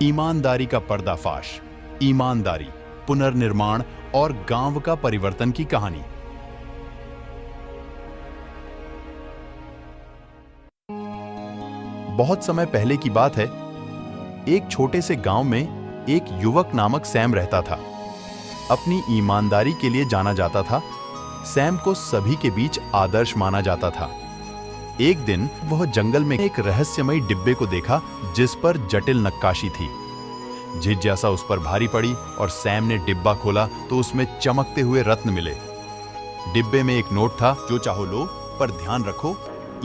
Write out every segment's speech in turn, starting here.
ईमानदारी का पर्दाफाश, ईमानदारी, पुनर्निर्माण और गांव का परिवर्तन की कहानी। बहुत समय पहले की बात है। एक छोटे से गांव में एक युवक नामक सैम रहता था। अपनी ईमानदारी के लिए जाना जाता था। सैम को सभी के बीच आदर्श माना जाता था। एक दिन वह जंगल में एक रहस्यमयी डिब्बे को देखा जिस पर जटिल नक्काशी थी। जिज्ञासा उस पर भारी पड़ी और सैम ने डिब्बा खोला तो उसमें चमकते हुए रत्न मिले। डिब्बे में एक नोट था, जो चाहो लो, पर ध्यान रखो,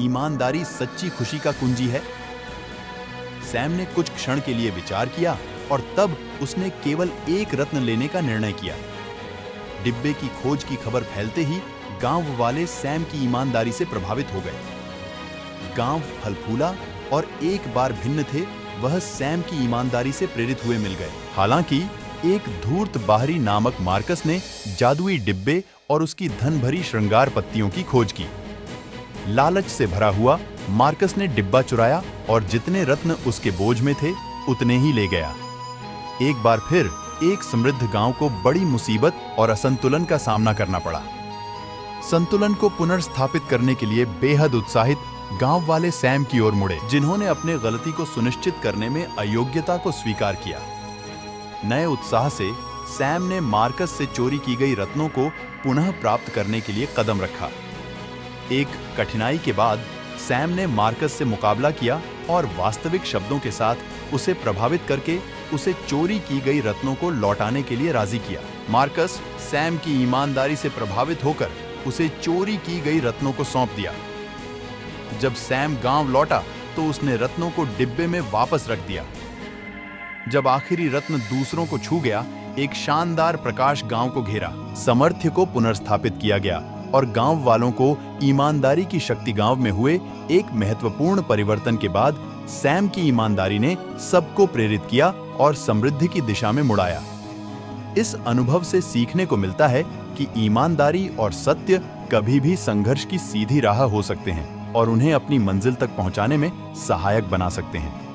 ईमानदारी सच्ची खुशी का कुंजी है। सैम ने कुछ क्षण के लिए विचार किया और तब उसने केवल एक रत्न लेने का निर्णय किया। डिब्बे की खोज की खबर फैलते ही गांव वाले सैम की ईमानदारी से प्रभावित हो गए। गांव फल फूला और एक बार भिन्न थे, वह सैम की ईमानदारी से प्रेरित हुए मिल गए। हालांकि एक धूर्त बाहरी नामक मार्कस ने जादुई डिब्बे और उसकी धन भरी श्रृंगार पत्तियों की खोज की। लालच से भरा हुआ मार्कस ने डिब्बा चुराया और जितने रत्न उसके बोझ में थे उतने ही ले गया। एक बार फिर एक समृद्ध गांव को बड़ी मुसीबत और असंतुलन का सामना करना पड़ा। संतुलन को पुनर्स्थापित करने के लिए बेहद उत्साहित गांव वाले सैम की ओर मुड़े, जिन्होंने अपने गलती को सुनिश्चित करने में अयोग्यता को स्वीकार किया। नए उत्साह से सैम ने मार्कस से चोरी की गई रत्नों को पुनः प्राप्त करने के लिए कदम रखा। एक कठिनाई के बाद सैम ने मार्कस से मुकाबला किया और वास्तविक शब्दों के साथ उसे प्रभावित करके उसे चोरी की गई रत्नों को लौटाने के लिए राजी किया। मार्कस सैम की ईमानदारी से प्रभावित होकर उसे चोरी की गई रत्नों को सौंप दिया। जब सैम गांव लौटा तो उसने रत्नों को डिब्बे में वापस रख दिया। जब आखिरी रत्न दूसरों को छू गया, एक शानदार प्रकाश गांव को घेरा। सामर्थ्य को पुनर्स्थापित किया गया और गांव वालों को ईमानदारी की शक्ति गांव में हुए एक महत्वपूर्ण परिवर्तन के बाद सैम की ईमानदारी ने सबको प्रेरित किया और समृद्धि की दिशा में मुड़ाया। इस अनुभव से सीखने को मिलता है कि ईमानदारी और सत्य कभी भी संघर्ष की सीधी राह हो सकते हैं और उन्हें अपनी मंजिल तक पहुंचाने में सहायक बना सकते हैं।